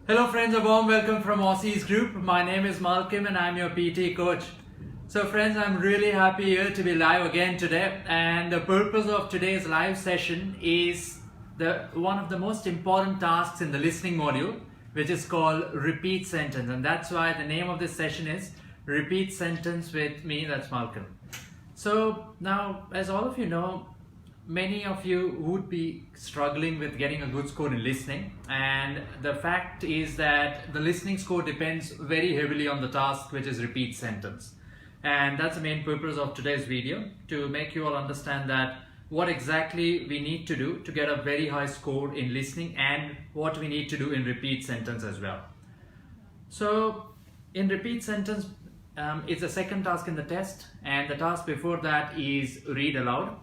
Hello friends, a warm welcome from Aussie's group. My name is Malcolm and I'm your PTE Coach. So friends, I'm really happy here to be live again today, and the purpose of today's live session is one of the most important tasks in the listening module, which is called repeat sentence, and that's why the name of this session is Repeat Sentence with me, that's Malcolm. So now, as all of you know, many of you would be struggling with getting a good score in listening, and the fact is that the listening score depends very heavily on the task, which is repeat sentence. And that's the main purpose of today's video, to make you all understand that what exactly we need to do to get a very high score in listening and what we need to do in repeat sentence as well. So in repeat sentence, it's the second task in the test, and the task before that is read aloud.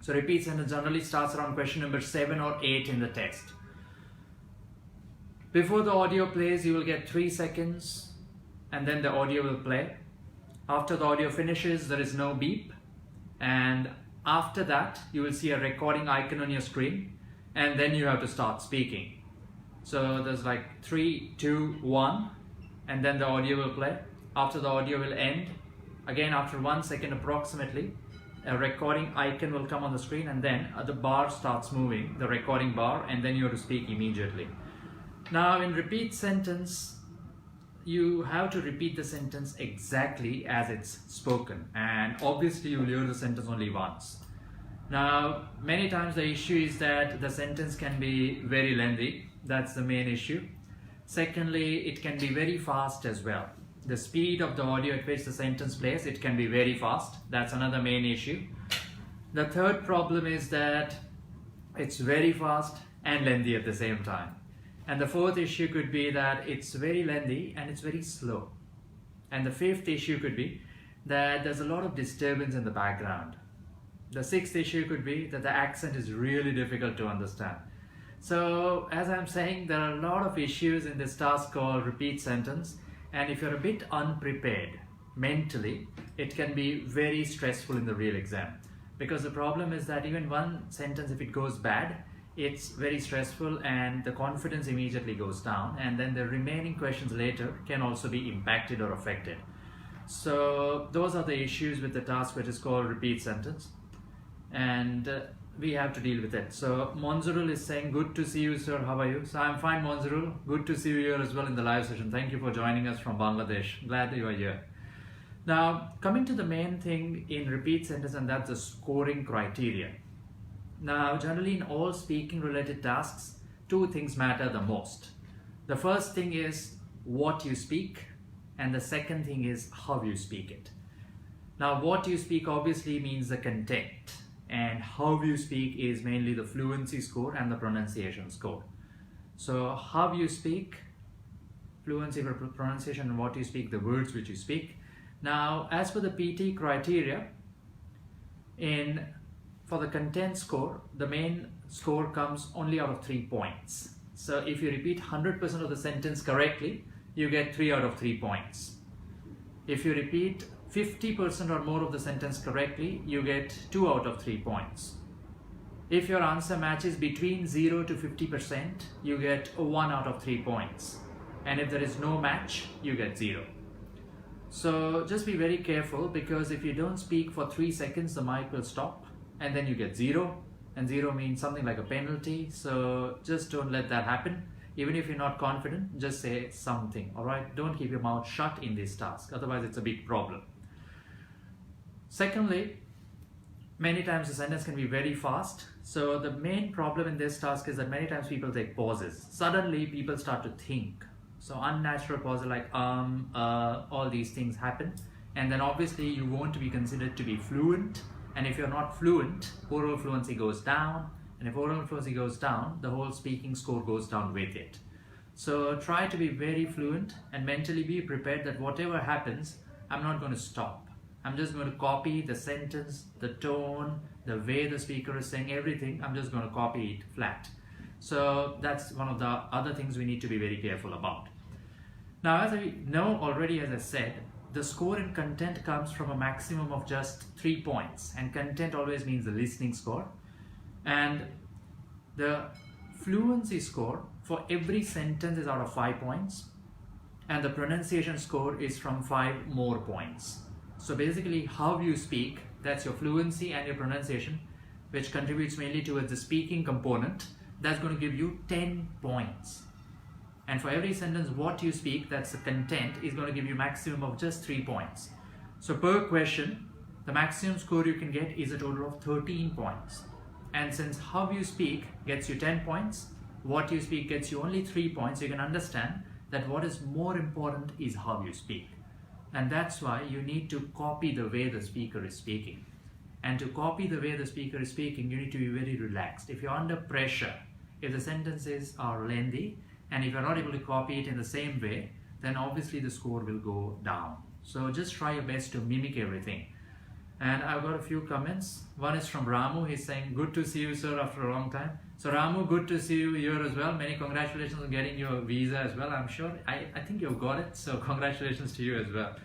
So repeat sentence generally starts around question number 7 or 8 in the test. Before the audio plays, you will get 3 seconds and then the audio will play. After the audio finishes, there is no beep, and after that you will see a recording icon on your screen, and then you have to start speaking. So there's like 3, 2, 1, and then the audio will play. After the audio will end, again after 1 second approximately, a recording icon will come on the screen, and then the bar starts moving, the recording bar, and then you have to speak immediately. Now in repeat sentence, you have to repeat the sentence exactly as it's spoken, and obviously you will hear the sentence only once. Now many times the issue is that the sentence can be very lengthy. That's the main issue. Secondly, it can be very fast as well. The speed of the audio at which the sentence plays, it can be very fast. That's another main issue. The third problem is that it's very fast and lengthy at the same time. And the fourth issue could be that it's very lengthy and it's very slow. And the fifth issue could be that there's a lot of disturbance in the background. The sixth issue could be that the accent is really difficult to understand. So as I'm saying, there are a lot of issues in this task called repeat sentence. And if you're a bit unprepared mentally, it can be very stressful in the real exam. Because the problem is that even one sentence, if it goes bad, it's very stressful and the confidence immediately goes down, and then the remaining questions later can also be impacted or affected. So those are the issues with the task which is called repeat sentence, and we have to deal with it. So Monzurul is saying, good to see you sir, how are you? So I'm fine Monzurul, good to see you here as well in the live session. Thank you for joining us from Bangladesh, glad that you are here. Now coming to the main thing in repeat sentence, and that's the scoring criteria. Now generally in all speaking related tasks, 2 things matter the most. The first thing is what you speak, and the second thing is how you speak it. Now what you speak obviously means the content, and how you speak is mainly the fluency score and the pronunciation score. So how you speak, fluency for pronunciation, and what you speak, the words which you speak. Now as per the PT criteria, for the content score, the main score comes only out of 3 points. So if you repeat 100% of the sentence correctly, you get 3 out of 3 points. If you repeat 50% or more of the sentence correctly, you get 2 out of 3 points. If your answer matches between 0 to 50%, you get 1 out of 3 points. And if there is no match, you get 0. So just be very careful, because if you don't speak for 3 seconds, the mic will stop, and then you get 0, and 0 means something like a penalty. So just don't let that happen. Even if you're not confident, just say something, alright? Don't keep your mouth shut in this task, otherwise it's a big problem. Secondly, many times the sentence can be very fast. So the main problem in this task is that many times people take pauses. Suddenly people start to think. So unnatural pauses like all these things happen. And then obviously you won't be considered to be fluent. And if you're not fluent, oral fluency goes down. And if oral fluency goes down, the whole speaking score goes down with it. So try to be very fluent and mentally be prepared that whatever happens, I'm not going to stop. I'm just going to copy the sentence, the tone, the way the speaker is saying everything. I'm just going to copy it flat. So that's one of the other things we need to be very careful about. Now, as we know already, as I said, the score in content comes from a maximum of just 3 points, and content always means the listening score. And the fluency score for every sentence is out of 5 points, and the pronunciation score is from 5 more points. So basically, how you speak, that's your fluency and your pronunciation, which contributes mainly towards the speaking component, that's going to give you 10 points. And for every sentence, what you speak, that's the content, is going to give you maximum of just 3 points. So per question, the maximum score you can get is a total of 13 points. And since how you speak gets you 10 points, what you speak gets you only 3 points, you can understand that what is more important is how you speak. And that's why you need to copy the way the speaker is speaking. And to copy the way the speaker is speaking, you need to be very relaxed. If you're under pressure, if the sentences are lengthy, and if you're not able to copy it in the same way, then obviously the score will go down. So just try your best to mimic everything. And I've got a few comments. One is from Ramu. He's saying, good to see you, sir, after a long time. So Ramu, good to see you here as well. Many congratulations on getting your visa as well, I'm sure. I think you've got it, so congratulations to you as well.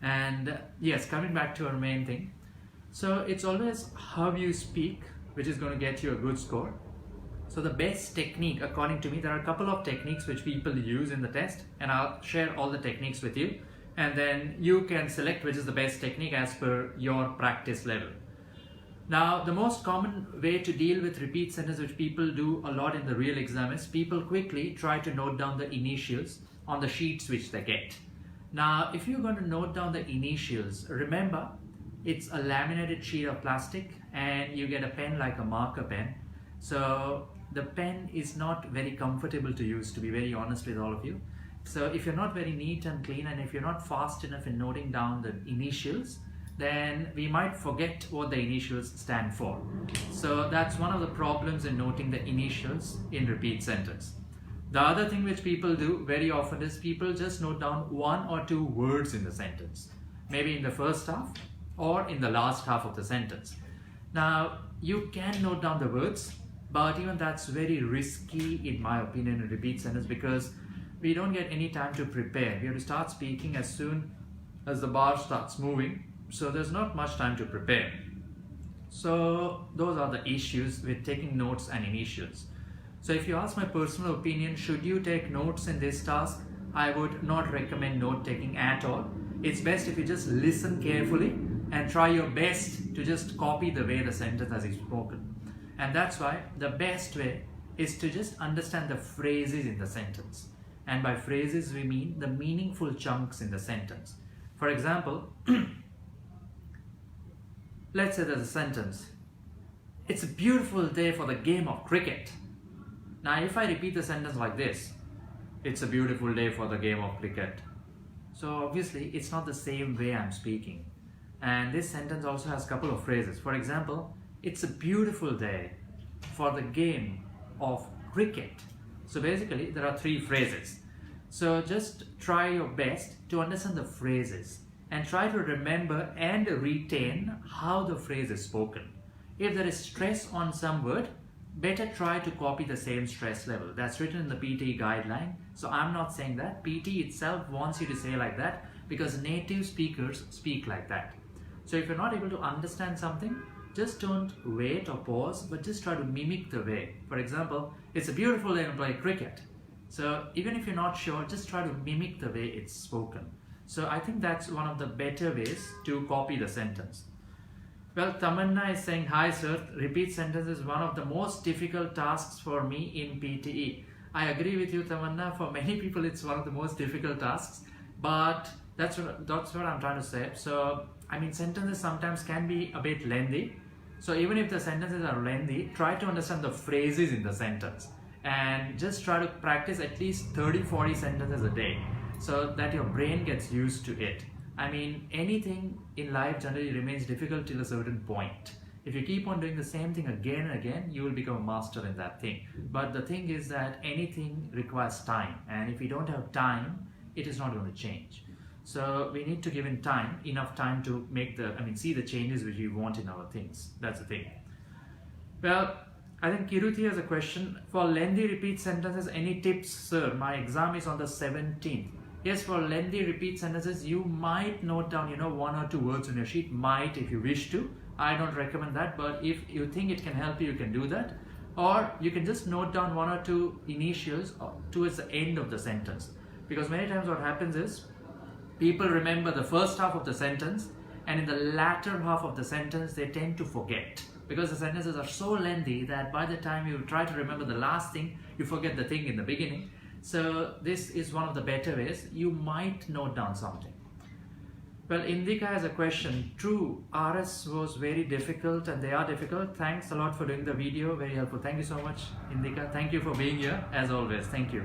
And yes, coming back to our main thing. So it's always how you speak, which is going to get you a good score. So the best technique, according to me, there are a couple of techniques which people use in the test, and I'll share all the techniques with you. And then you can select which is the best technique as per your practice level. Now, the most common way to deal with repeat sentences, which people do a lot in the real exam, is people quickly try to note down the initials on the sheets which they get. Now, if you're going to note down the initials, remember it's a laminated sheet of plastic and you get a pen like a marker pen. So the pen is not very comfortable to use, to be very honest with all of you. So if you're not very neat and clean, and if you're not fast enough in noting down the initials, then we might forget what the initials stand for. So that's one of the problems in noting the initials in repeat sentence. The other thing which people do very often is people just note down 1 or 2 words in the sentence, maybe in the first half or in the last half of the sentence. Now, you can note down the words, but even that's very risky in my opinion in repeat sentence, because we don't get any time to prepare. We have to start speaking as soon as the bar starts moving, so there's not much time to prepare. So those are the issues with taking notes and initials. So if you ask my personal opinion, should you take notes in this task? I would not recommend note taking at all. It's best if you just listen carefully and try your best to just copy the way the sentence has been spoken. And that's why the best way is to just understand the phrases in the sentence. And by phrases, we mean the meaningful chunks in the sentence. For example, let's say there's a sentence, it's a beautiful day for the game of cricket. Now, if I repeat the sentence like this, it's a beautiful day for the game of cricket. So obviously, it's not the same way I'm speaking. And this sentence also has a couple of phrases. For example, it's a beautiful day for the game of cricket. So basically, there are 3 phrases. So just try your best to understand the phrases and try to remember and retain how the phrase is spoken. If there is stress on some word, better try to copy the same stress level. That's written in the PTE guideline. So I'm not saying that. PTE itself wants you to say like that because native speakers speak like that. So if you're not able to understand something, just don't wait or pause, but just try to mimic the way. For example, it's a beautiful day to play cricket. So even if you're not sure, just try to mimic the way it's spoken. So I think that's one of the better ways to copy the sentence. Well, Tamanna is saying, hi sir, repeat sentence is one of the most difficult tasks for me in PTE. I agree with you, Tamanna. For many people, it's one of the most difficult tasks, but that's what I'm trying to say. So, I mean, sentences sometimes can be a bit lengthy. So even if the sentences are lengthy, try to understand the phrases in the sentence and just try to practice at least 30-40 sentences a day so that your brain gets used to it. I mean, anything in life generally remains difficult till a certain point. If you keep on doing the same thing again and again, you will become a master in that thing. But the thing is that anything requires time, and if you don't have time, it is not going to change. So we need to give in time, enough time to make see the changes which we want in our things. That's the thing. Well, I think Kiruthi has a question. For lengthy repeat sentences, any tips, sir? My exam is on the 17th. Yes, for lengthy repeat sentences, you might note down, 1 or 2 words on your sheet. Might, if you wish to. I don't recommend that, but if you think it can help you, you can do that. or you can just note down one or two initials towards the end of the sentence, because many times what happens is people remember the first half of the sentence, and in the latter half of the sentence they tend to forget, because the sentences are so lengthy that by the time you try to remember the last thing, you forget the thing in the beginning. So this is one of the better ways. You might note down something. Well, Indika has a question. True, RS was very difficult and they are difficult. Thanks a lot for doing the video. Very helpful. Thank you so much, Indika. Thank you for being here as always. Thank you.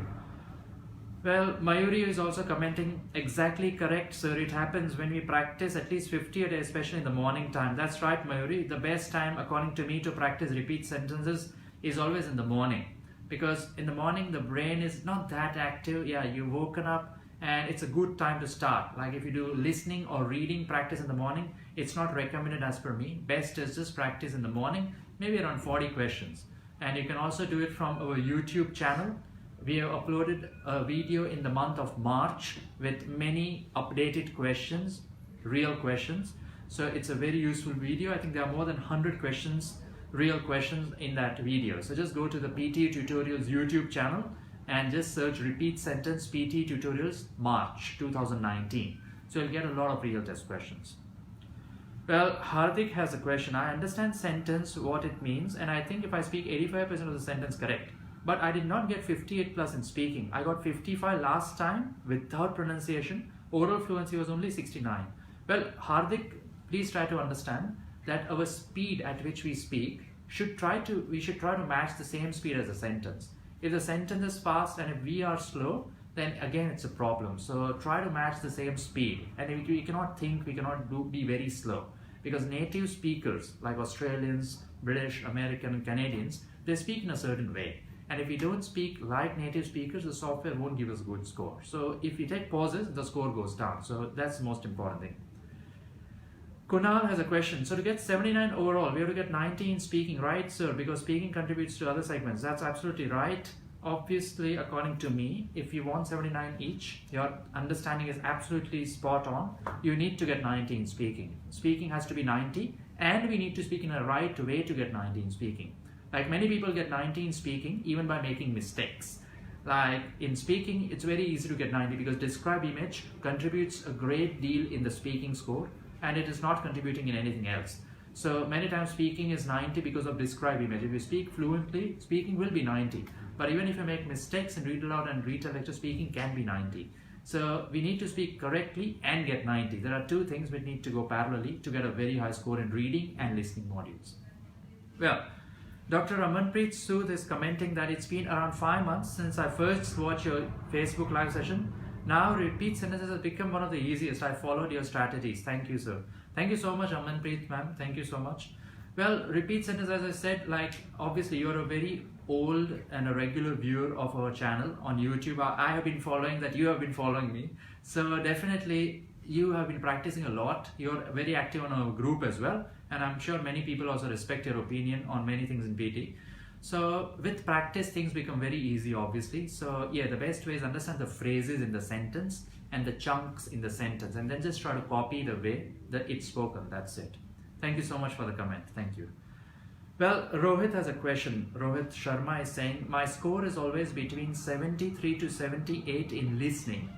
Well, Mayuri is also commenting, exactly correct, sir. It happens when we practice at least 50 a day, especially in the morning time. That's right, Mayuri. The best time, according to me, to practice repeat sentences is always in the morning. Because in the morning, the brain is not that active. Yeah, you've woken up and it's a good time to start. Like if you do listening or reading practice in the morning, it's not recommended as per me. Best is just practice in the morning, maybe around 40 questions. And you can also do it from our YouTube channel. We have uploaded a video in the month of March with many updated questions, real questions. So it's a very useful video. I think there are more than 100 questions, real questions in that video. So just go to the PTE Tutorials YouTube channel and just search repeat sentence PTE Tutorials March 2019. So you'll get a lot of real test questions. Well, Hardik has a question. I understand sentence, what it means, and I think if I speak 85% of the sentence correct, but I did not get 58 plus in speaking. I got 55 last time without pronunciation. Oral fluency was only 69. Well, Hardik, please try to understand that our speed at which we speak we should try to match the same speed as the sentence. If the sentence is fast and if we are slow, then again it's a problem. So try to match the same speed. And if we cannot think, we cannot be very slow. Because native speakers like Australians, British, American and Canadians, they speak in a certain way. And if we don't speak like native speakers, the software won't give us a good score. So if we take pauses, the score goes down. So that's the most important thing. Kunal has a question. So to get 79 overall, we have to get 90 in speaking, right, sir? Because speaking contributes to other segments. That's absolutely right. Obviously, according to me, if you want 79 each, your understanding is absolutely spot on. You need to get 90 in speaking. Speaking has to be 90, and we need to speak in a right way to get 90 in speaking. Like many people get 90 in speaking even by making mistakes. Like in speaking, it's very easy to get 90 because describe image contributes a great deal in the speaking score, and it is not contributing in anything else. So many times speaking is 90 because of describe image. If you speak fluently, speaking will be 90. But even if you make mistakes in read aloud and retell lecture, speaking can be 90. So we need to speak correctly and get 90. There are two things which need to go parallelly to get a very high score in reading and listening modules. Well, Dr. Amanpreet Sood is commenting that it's been around 5 months since I first watched your Facebook live session. Now repeat sentences has become one of the easiest. I followed your strategies. Thank you, sir. Thank you so much, Amanpreet ma'am. Thank you so much. Well, repeat sentence, as I said, like obviously you're a very old and a regular viewer of our channel on YouTube. I have been following that, you have been following me. So definitely you have been practicing a lot. You're very active on our group as well. And I'm sure many people also respect your opinion on many things in PT. So with practice, things become very easy, obviously. So yeah, the best way is understand the phrases in the sentence and the chunks in the sentence, and then just try to copy the way that it's spoken. That's it. Thank you so much for the comment. Thank you. Well, Rohit has a question. Rohit Sharma is saying, my score is always between 73 to 78 in listening.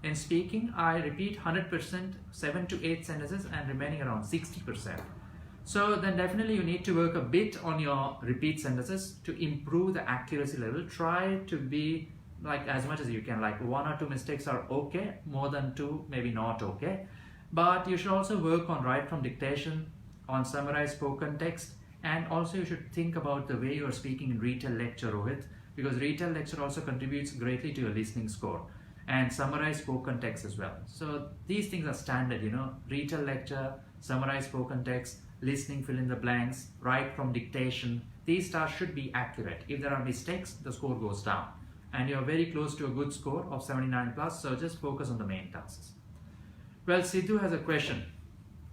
In speaking, I repeat 100%, 7 to 8 sentences and remaining around 60%. So then definitely you need to work a bit on your repeat sentences to improve the accuracy level. Try to be like as much as you can, like 1 or 2 mistakes are okay, more than 2 maybe not okay. But you should also work on write from dictation, on summarized spoken text, and also you should think about the way you are speaking in retail lecture, Rohit, because retail lecture also contributes greatly to your listening score, and summarized spoken text as well. So these things are standard, you know, retail lecture, summarized spoken text, listening, fill in the blanks, write from dictation. These tasks should be accurate. If there are mistakes, the score goes down. And you're very close to a good score of 79 plus, so just focus on the main tasks. Well, Sidhu has a question.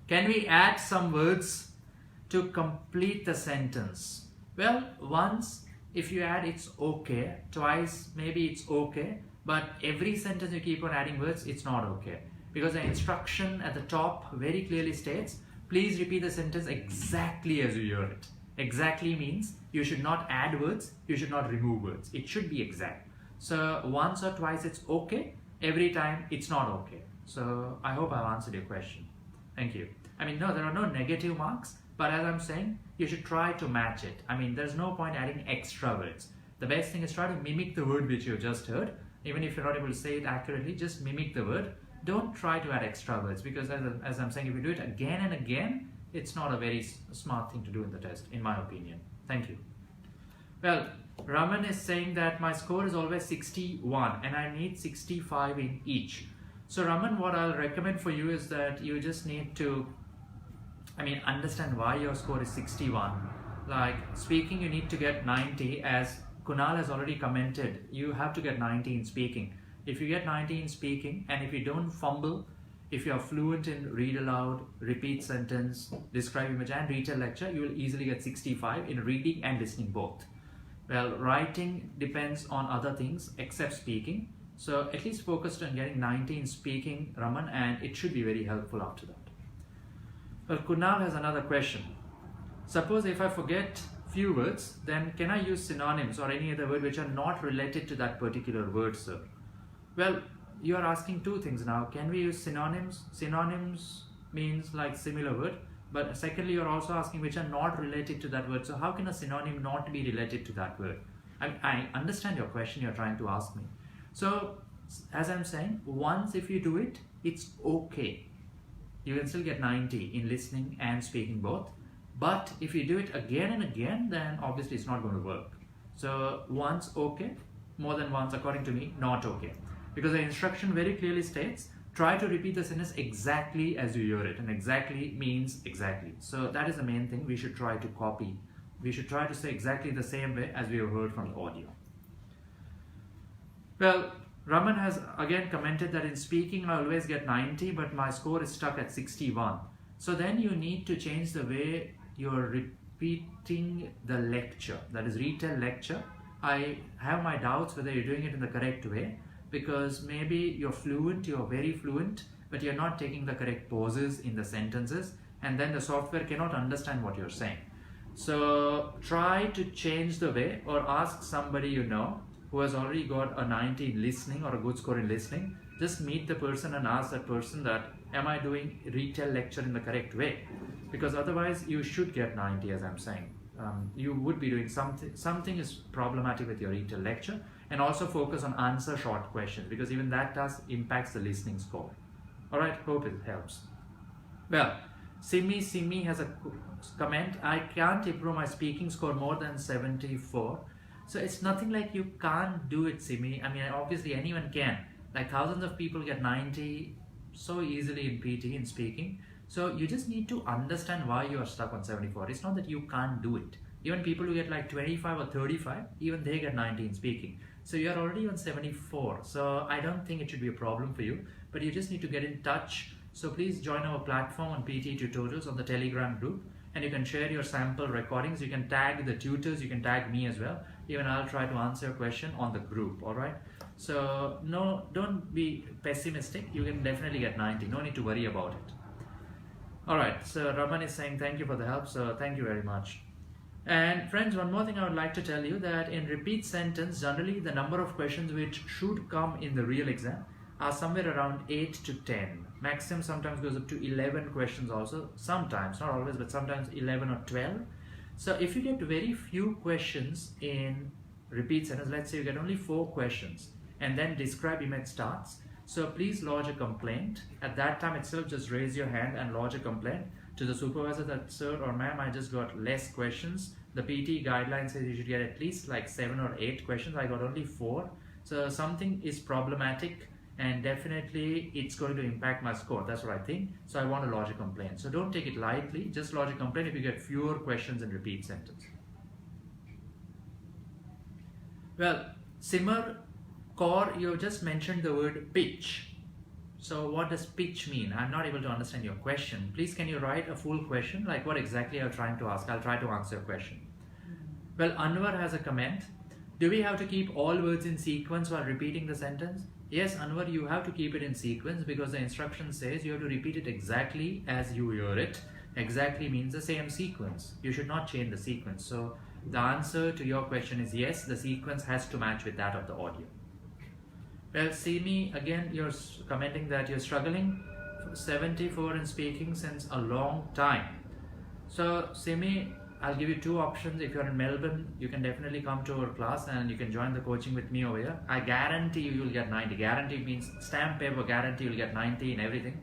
Can we add some words to complete the sentence? Well, once, if you add, it's okay. Twice, maybe it's okay. But every sentence you keep on adding words, it's not okay. Because the instruction at the top very clearly states, please repeat the sentence exactly as you hear it. Exactly means You should not add words, you should not remove words. It should be exact. So once or twice it's okay, every time it's not okay. So I hope I've answered your question. Thank you. I mean, no, there are no negative marks, but as I'm saying, you should try to match it. I mean, there's no point adding extra words. The best thing is try to mimic the word which you just heard. Even if you're not able to say it accurately, just mimic the word. Don't try to add extra words, because as I'm saying, if you do it again and again, it's not a very smart thing to do in the test, in my opinion. Thank you. Well, Raman is saying that my score is always 61 and I need 65 in each. So Raman, what I'll recommend for you is that you just need to, understand why your score is 61. Like speaking, you need to get 90, as Kunal has already commented. You have to get 90 in speaking. If you get 90 in speaking, and if you don't fumble, if you are fluent in read aloud, repeat sentence, describe image and retell lecture, you will easily get 65 in reading and listening both. Well, writing depends on other things except speaking. So at least focus on getting 90 in speaking, Raman, and it should be very helpful after that. Well, Kunal has another question. Suppose if I forget few words, then can I use synonyms or any other word which are not related to that particular word, sir? Well, you are asking two things now. Can we use synonyms? Synonyms means like similar word. But secondly, you're also asking which are not related to that word. So how can a synonym not be related to that word? I understand your question you're trying to ask me. So as I'm saying, once if you do it, it's okay. You can still get 90 in listening and speaking both. But if you do it again and again, then obviously it's not going to work. So once okay, more than once according to me, not okay. Because the instruction very clearly states, try to repeat the sentence exactly as you hear it, and exactly means exactly. So that is the main thing we should try to copy. We should try to say exactly the same way as we have heard from the audio. Well, Raman has again commented that in speaking I always get 90, but my score is stuck at 61. So then you need to change the way you're repeating the lecture, that is retell lecture. I have my doubts whether you're doing it in the correct way, because maybe you're fluent, you're very fluent, but you're not taking the correct pauses in the sentences, and then the software cannot understand what you're saying. So try to change the way, or ask somebody you know who has already got a 90 in listening or a good score in listening. Just meet the person and ask that person that, am I doing retell lecture in the correct way? Because otherwise you should get 90, as I'm saying. You would be doing something is problematic with your retell lecture, and also focus on answer short questions, because even that does impacts the listening score. Alright, hope it helps. Well, Simi has a comment, I can't improve my speaking score more than 74. So it's nothing like you can't do it, Simi. Obviously anyone can. Like thousands of people get 90 so easily in PT, in speaking. So you just need to understand why you are stuck on 74. It's not that you can't do it. Even people who get like 25 or 35, even they get 90 in speaking. So you're already on 74. So I don't think it should be a problem for you, but you just need to get in touch. So please join our platform on PTE Tutorials on the Telegram group, and you can share your sample recordings. You can tag the tutors, you can tag me as well. Even I'll try to answer your question on the group, alright? So no, don't be pessimistic. You can definitely get 90. No need to worry about it. Alright, so Raman is saying thank you for the help, so thank you very much. And friends, one more thing I would like to tell you, that in repeat sentence, generally the number of questions which should come in the real exam are somewhere around 8 to 10. Maximum sometimes goes up to 11 questions also. Sometimes, not always, but sometimes 11 or 12. So if you get very few questions in repeat sentence, let's say you get only 4 questions, and then describe image starts. So please lodge a complaint. At that time itself, just raise your hand and lodge a complaint to the supervisor that, sir or ma'am, I just got less questions. The PT guideline says you should get at least like 7 or 8 questions. I got only 4. So something is problematic, and definitely it's going to impact my score. That's what I think. So I want to lodge a complaint. So don't take it lightly. Just lodge a complaint if you get fewer questions in repeat sentence. Well, Simmer Kaur, you just mentioned the word pitch. So what does pitch mean? I'm not able to understand your question. Please, can you write a full question? Like what exactly you're trying to ask? I'll try to answer your question. Well, Anwar has a comment. Do we have to keep all words in sequence while repeating the sentence? Yes, Anwar, you have to keep it in sequence, because the instruction says you have to repeat it exactly as you hear it. Exactly means the same sequence. You should not change the sequence. So The answer to your question is yes, the sequence has to match with that of the audio. Well, Simi, again, you're commenting that you're struggling 74 in speaking since a long time. So, Simi, I'll give you two options. If you're in Melbourne, you can definitely come to our class and you can join the coaching with me over here. I guarantee you, you'll get 90. Guarantee means stamp paper guarantee you'll get 90 in everything.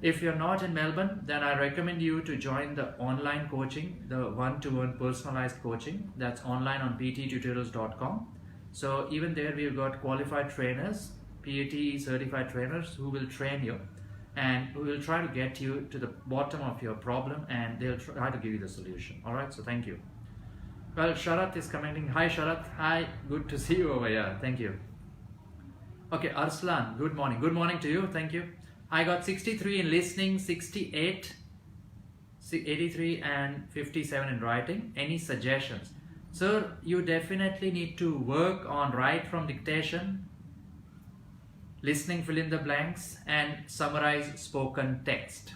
If you're not in Melbourne, then I recommend you to join the online coaching, the one-to-one personalized coaching that's online on ptetutorials.com. So even there we've got qualified trainers, PTE certified trainers who will train you and who will try to get you to the bottom of your problem and they'll try to give you the solution. All right, so thank you. Well, Sharat is commenting. Hi Sharat, hi, good to see you over here. Thank you. Okay, Arslan, good morning. Good morning to you, thank you. I got 63 in listening, 68, 83 and 57 in writing. Any suggestions? Sir, you definitely need to work on write from dictation, listening fill in the blanks and summarize spoken text.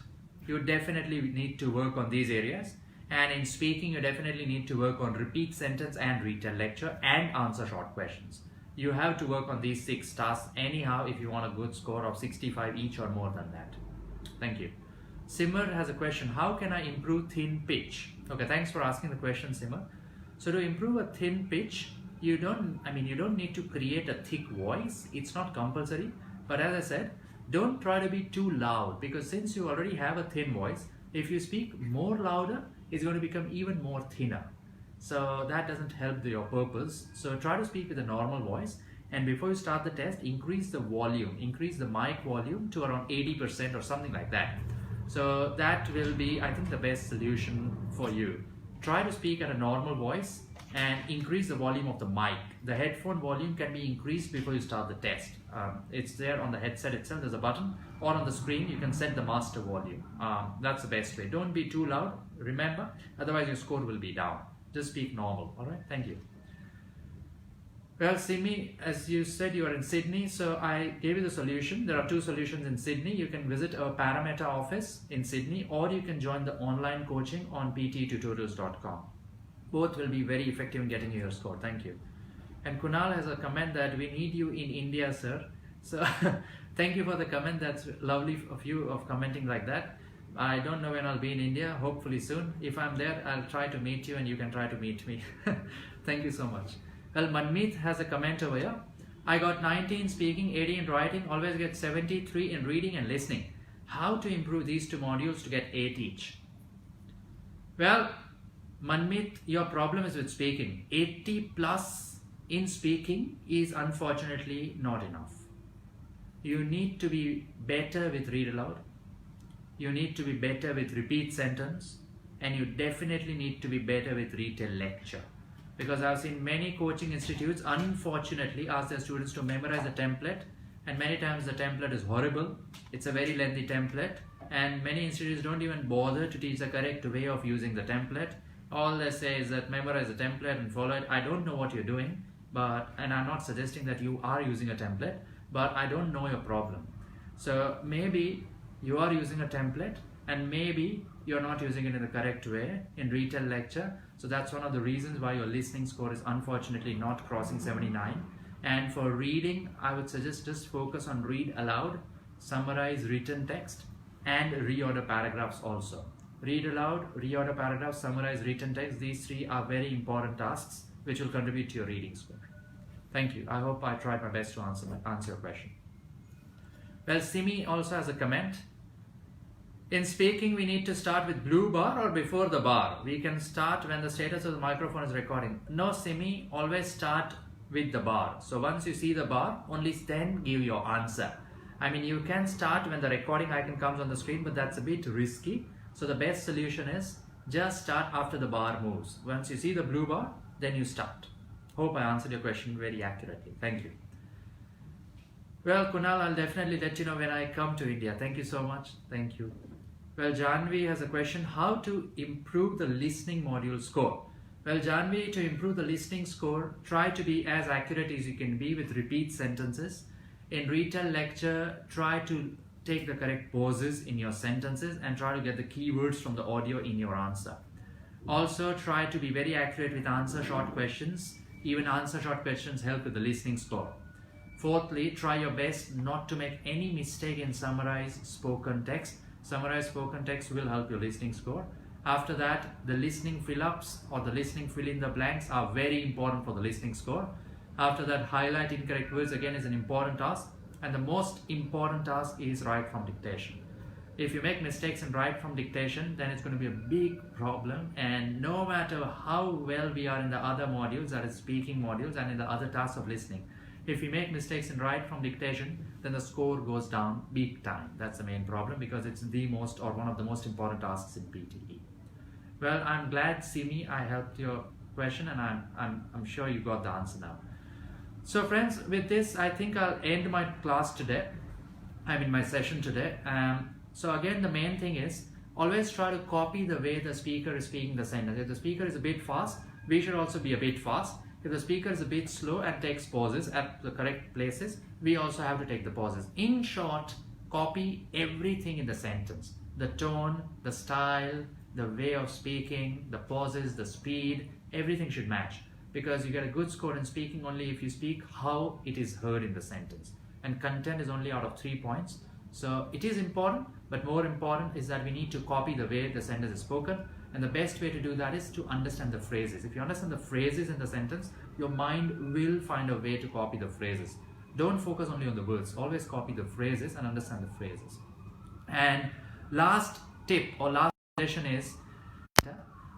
You definitely need to work on these areas, and in speaking you definitely need to work on repeat sentence and retell lecture and answer short questions. You have to work on these 6 tasks anyhow if you want a good score of 65 each or more than that. Thank you. Simmer has a question. How can I improve thin pitch? Okay, thanks for asking the question, Simmer. So to improve a thin pitch, you don't need to create a thick voice. It's not compulsory. But as I said, don't try to be too loud, because since you already have a thin voice, if you speak more louder, it's going to become even more thinner. So that doesn't help your purpose. So try to speak with a normal voice, and before you start the test, increase the volume, increase the mic volume to around 80% or something like that. So that will be, I think, the best solution for you. Try to speak at a normal voice and increase the volume of the mic. The headphone volume can be increased before you start the test. It's there on the headset itself, there's a button, or on the screen you can set the master volume. That's the best way. Don't be too loud, remember, otherwise your score will be down. Just speak normal, alright? Thank you. Well, Simi, as you said, you are in Sydney, so I gave you the solution. There are 2 solutions in Sydney. You can visit our Parramatta office in Sydney, or you can join the online coaching on ptetutorials.com. Both will be very effective in getting you your score. Thank you. And Kunal has a comment that we need you in India, sir. So thank you for the comment. That's lovely of you of commenting like that. I don't know when I'll be in India. Hopefully soon. If I'm there, I'll try to meet you and you can try to meet me. Thank you so much. Well, Manmeet has a comment over here. I got 90 in speaking, 80 in writing, always get 73 in reading and listening. How to improve these 2 modules to get 8 each? Well, Manmeet, your problem is with speaking. 80 plus in speaking is unfortunately not enough. You need to be better with read aloud. You need to be better with repeat sentence. And you definitely need to be better with retell lecture. Because I've seen many coaching institutes unfortunately ask their students to memorize a template, and many times the template is horrible. It's a very lengthy template, and many institutes don't even bother to teach the correct way of using the template. All they say is that memorize the template and follow it. I don't know what you're doing, and I'm not suggesting that you are using a template, but I don't know your problem. So maybe you are using a template and maybe you're not using it in the correct way in retell lecture. So that's one of the reasons why your listening score is unfortunately not crossing 79. And for reading, I would suggest just focus on read aloud, summarize written text, and reorder paragraphs also. Read aloud, reorder paragraphs, summarize written text. These 3 are very important tasks which will contribute to your reading score. Thank you. I hope I tried my best to answer your question. Well, Simi also has a comment. In speaking, we need to start with blue bar or before the bar. We can start when the status of the microphone is recording. No, Simi, always start with the bar. So once you see the bar, only then give your answer. I mean, you can start when the recording icon comes on the screen, but that's a bit risky. So the best solution is just start after the bar moves. Once you see the blue bar, then you start. Hope I answered your question very accurately. Thank you. Well, Kunal, I'll definitely let you know when I come to India. Thank you so much. Thank you. Well, Janvi has a question. How to improve the listening module score? Well, Janvi, to improve the listening score, try to be as accurate as you can be with repeat sentences. In retell lecture, try to take the correct pauses in your sentences and try to get the keywords from the audio in your answer. Also try to be very accurate with answer short questions. Even answer short questions help with the listening score. Fourthly, try your best not to make any mistake in summarize spoken text. Summarize spoken text will help your listening score. After that, the listening fill-ups or the listening fill in the blanks are very important for the listening score. After that, highlight incorrect words again is an important task. And the most important task is write from dictation. If you make mistakes in write from dictation, then it's going to be a big problem. And no matter how well we are in the other modules, that is speaking modules, and in the other tasks of listening, if we make mistakes in write from dictation, then the score goes down big time. That's the main problem, because it's the most or one of the most important tasks in PTE. Well, I'm glad, Simi, I helped your question, and I'm sure you got the answer now. So friends, with this, I think I'll end my class today. My session today. So again, the main thing is always try to copy the way the speaker is speaking the sentence. If the speaker is a bit fast, we should also be a bit fast. If the speaker is a bit slow and takes pauses at the correct places, we also have to take the pauses. In short, copy everything in the sentence. The tone, the style, the way of speaking, the pauses, the speed, everything should match. Because you get a good score in speaking only if you speak how it is heard in the sentence. And content is only out of 3 points. So it is important, but more important is that we need to copy the way the sentence is spoken. And the best way to do that is to understand the phrases. If you understand the phrases in the sentence, your mind will find a way to copy the phrases. Don't focus only on the words. Always copy the phrases and understand the phrases. And last tip or last suggestion is,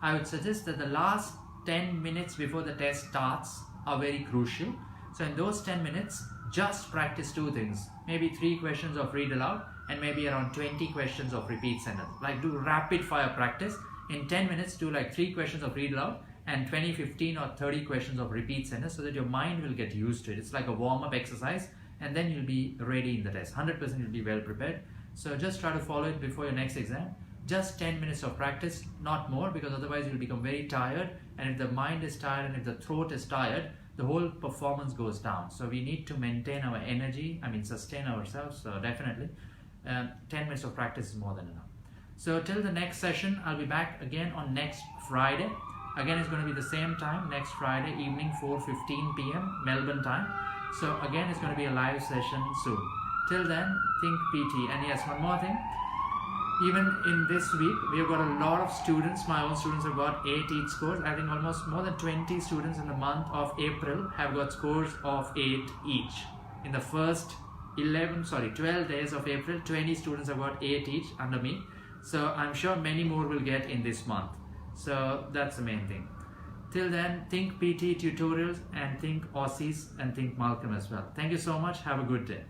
I would suggest that the last 10 minutes before the test starts are very crucial. So in those 10 minutes, just practice 2 things. Maybe 3 questions of read aloud and maybe around 20 questions of repeat sentence. Like do rapid fire practice. In 10 minutes, do like 3 questions of read aloud and 20, 15 or 30 questions of repeat sentence, so that your mind will get used to it. It's like a warm-up exercise, and then you'll be ready in the test. 100% you'll be well prepared. So just try to follow it before your next exam. Just 10 minutes of practice, not more, because otherwise you'll become very tired, and if the mind is tired and if the throat is tired, the whole performance goes down. So we need to maintain our energy, sustain ourselves. So definitely 10 minutes of practice is more than enough. So till the next session, I'll be back again on next Friday. Again, it's going to be the same time, next Friday evening, 4:15 p.m. Melbourne time. So again, it's going to be a live session soon. Till then, think PT. And yes, one more thing. Even in this week, we have got a lot of students. My own students have got 8 each scores. I think almost more than 20 students in the month of April have got scores of 8 each. In the first 12 days of April, 20 students have got 8 each under me. So I'm sure many more will get in this month. So that's the main thing. Till then, think PT tutorials and think Aussies and think Malcolm as well. Thank you so much. Have a good day.